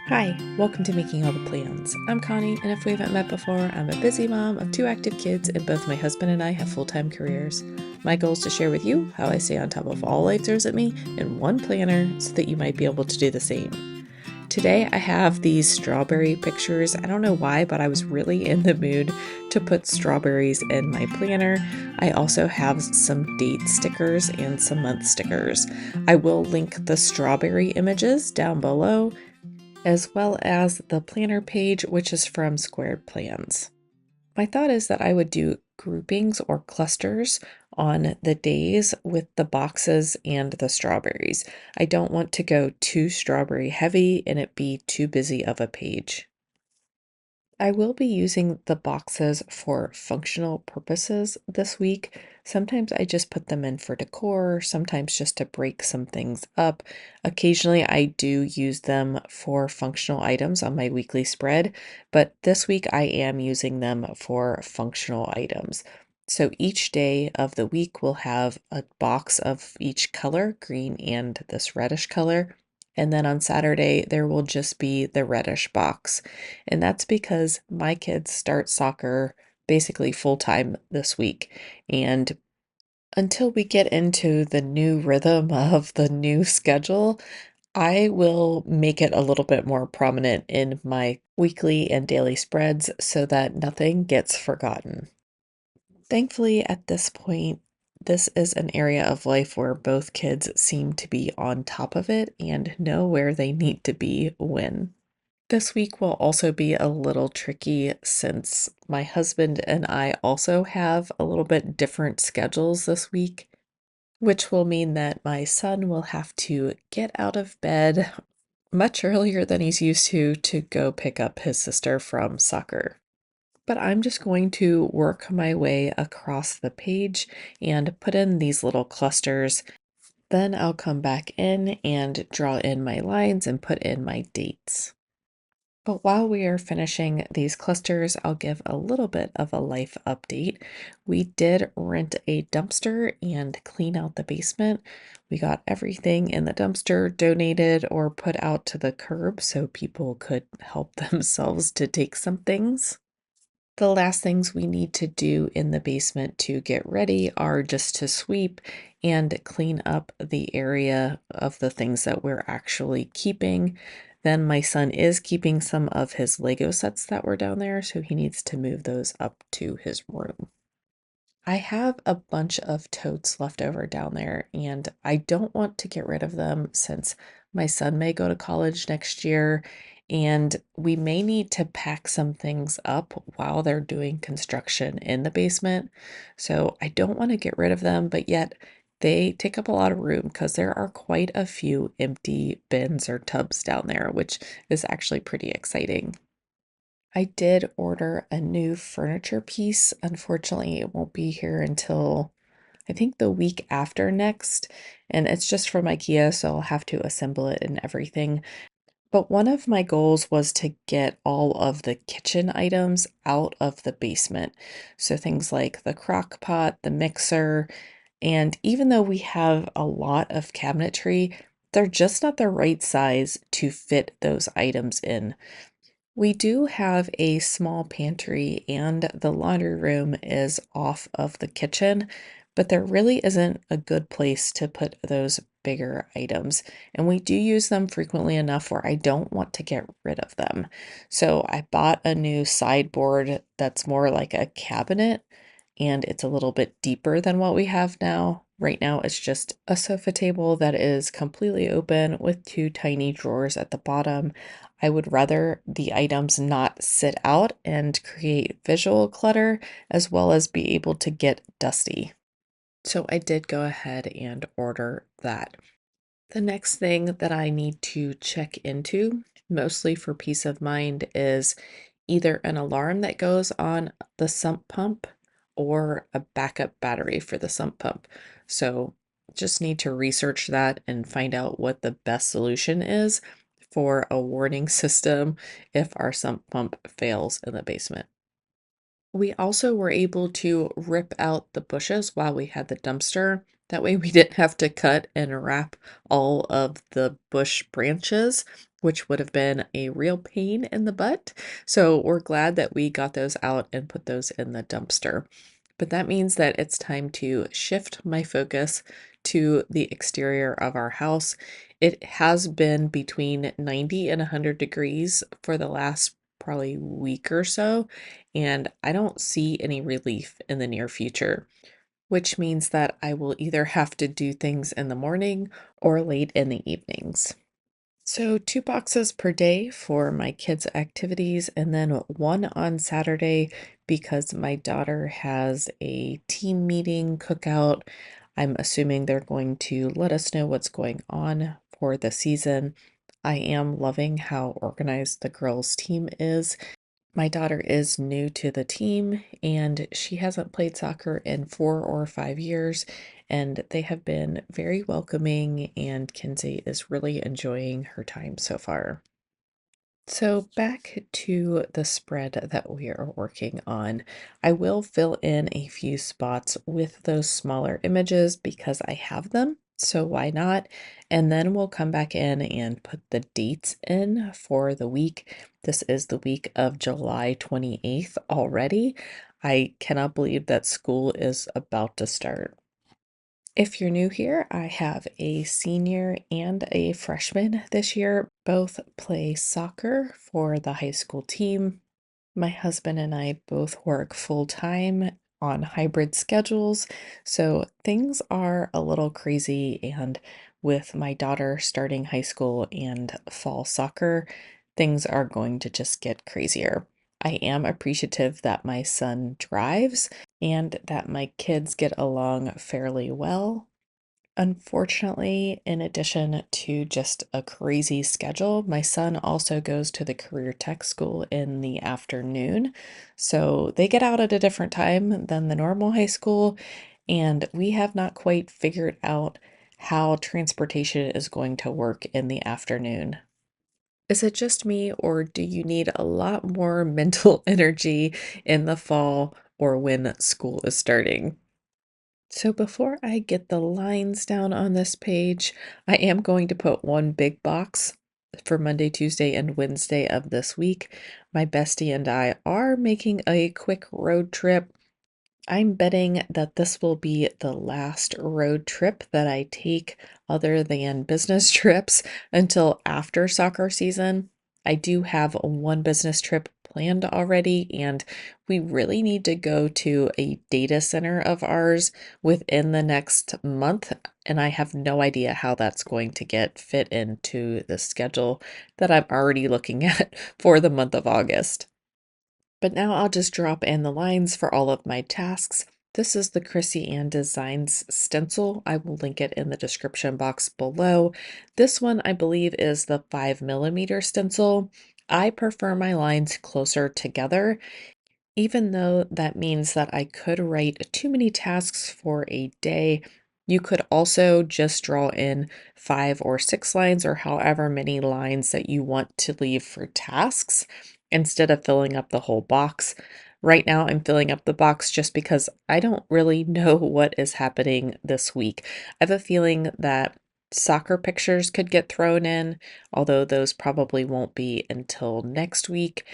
Hi, welcome to Making All the Plans. I'm Connie, and if we haven't met before, I'm a busy mom of two active kids, and both my husband and I have full-time careers. My goal is to share with you how I stay on top of all life throws at me in one planner so that you might be able to do the same. Today I have these strawberry pictures. I don't know why, but I was really in the mood to put strawberries in my planner. I also have some date stickers and some month stickers. I will link the strawberry images down below, as well as the planner page, which is from Squared Plans. My thought is that I would do groupings or clusters on the days with the boxes and the strawberries. I don't want to go too strawberry heavy and it be too busy of a page. I will be using the boxes for functional purposes this week. Sometimes I just put them in for decor, sometimes just to break some things up. Occasionally I do use them for functional items on my weekly spread, but this week I am using them for functional items. So each day of the week will have a box of each color, green and this reddish color. And then on Saturday, there will just be the reddish box. And that's because my kids start soccer basically full time this week. And until we get into the new rhythm of the new schedule, I will make it a little bit more prominent in my weekly and daily spreads so that nothing gets forgotten. Thankfully, at this point, this is an area of life where both kids seem to be on top of it and know where they need to be when. This week will also be a little tricky since my husband and I also have a little bit different schedules this week, which will mean that my son will have to get out of bed much earlier than he's used to go pick up his sister from soccer. But I'm just going to work my way across the page and put in these little clusters. Then I'll come back in and draw in my lines and put in my dates. But while we are finishing these clusters, I'll give a little bit of a life update. We did rent a dumpster and clean out the basement. We got everything in the dumpster donated or put out to the curb so people could help themselves to take some things. The last things we need to do in the basement to get ready are just to sweep and clean up the area of the things that we're actually keeping. Then my son is keeping some of his Lego sets that were down there, so he needs to move those up to his room. I have a bunch of totes left over down there, and I don't want to get rid of them since my son may go to college next year, and we may need to pack some things up while they're doing construction in the basement. So I don't want to get rid of them, but yet they take up a lot of room because there are quite a few empty bins or tubs down there, which is actually pretty exciting. I did order a new furniture piece. Unfortunately, it won't be here until I think the week after next, and it's just from IKEA, so I'll have to assemble it and everything. But one of my goals was to get all of the kitchen items out of the basement. So things like the crock pot, the mixer, and even though we have a lot of cabinetry, they're just not the right size to fit those items in. We do have a small pantry, and the laundry room is off of the kitchen, but there really isn't a good place to put those bigger items. And we do use them frequently enough where I don't want to get rid of them. So I bought a new sideboard that's more like a cabinet, and it's a little bit deeper than what we have now. Right now, it's just a sofa table that is completely open with two tiny drawers at the bottom. I would rather the items not sit out and create visual clutter as well as be able to get dusty. So I did go ahead and order that. The next thing that I need to check into, mostly for peace of mind, is either an alarm that goes on the sump pump or a backup battery for the sump pump. So just need to research that and find out what the best solution is for a warning system if our sump pump fails in the basement. We also were able to rip out the bushes while we had the dumpster. That way we didn't have to cut and wrap all of the bush branches, which would have been a real pain in the butt. So we're glad that we got those out and put those in the dumpster. But that means that it's time to shift my focus to the exterior of our house. It has been between 90 and 100 degrees for the last probably week or so, and I don't see any relief in the near future, which means that I will either have to do things in the morning or late in the evenings. So, 2 boxes per day for my kids' activities, and then one on Saturday because my daughter has a team meeting cookout. I'm assuming they're going to let us know what's going on for the season. I am loving how organized the girls' team is. My daughter is new to the team and she hasn't played soccer in 4 or 5 years, and they have been very welcoming, and Kinsey is really enjoying her time so far. So back to the spread that we are working on. I will fill in a few spots with those smaller images because I have them, so why not? And then we'll come back in and put the dates in for the week. This is the week of July 28th already. I cannot believe that school is about to start. If you're new here, I have a senior and a freshman this year. Both play soccer for the high school team. My husband and I both work full time on hybrid schedules, so things are a little crazy. And with my daughter starting high school and fall soccer, things are going to just get crazier. I am appreciative that my son drives and that my kids get along fairly well. Unfortunately, in addition to just a crazy schedule, my son also goes to the career tech school in the afternoon. So they get out at a different time than the normal high school, and we have not quite figured out how transportation is going to work in the afternoon. Is it just me, or do you need a lot more mental energy in the fall or when school is starting? So before I get the lines down on this page, I am going to put one big box for Monday, Tuesday, and Wednesday of this week. My bestie and I are making a quick road trip. I'm betting that this will be the last road trip that I take other than business trips until after soccer season. I do have one business trip planned already, and we really need to go to a data center of ours within the next month, and I have no idea how that's going to get fit into the schedule that I'm already looking at for the month of August. But now I'll just drop in the lines for all of my tasks. This is the Krissyanne Designs Stencil. I will link it in the description box below. This one, I believe, is the 5mm stencil. I prefer my lines closer together, even though that means that I could write too many tasks for a day. You could also just draw in 5 or 6 lines or however many lines that you want to leave for tasks instead of filling up the whole box. Right now, I'm filling up the box just because I don't really know what is happening this week. I have a feeling that soccer pictures could get thrown in, although those probably won't be until next week.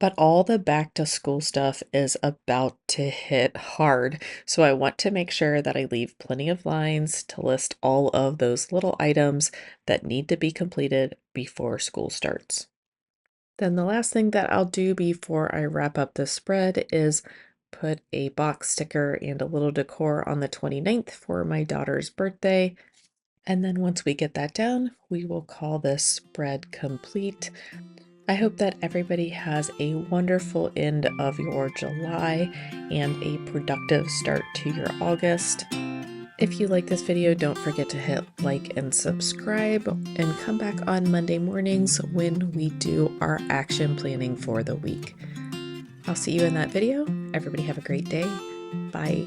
But all the back to school stuff is about to hit hard, so I want to make sure that I leave plenty of lines to list all of those little items that need to be completed before school starts. Then the last thing that I'll do before I wrap up this spread is put a box sticker and a little decor on the 29th for my daughter's birthday. And then once we get that down, we will call this spread complete. I hope that everybody has a wonderful end of your July and a productive start to your August. If you like this video, don't forget to hit like and subscribe, and come back on Monday mornings when we do our action planning for the week. I'll see you in that video. Everybody have a great day. Bye.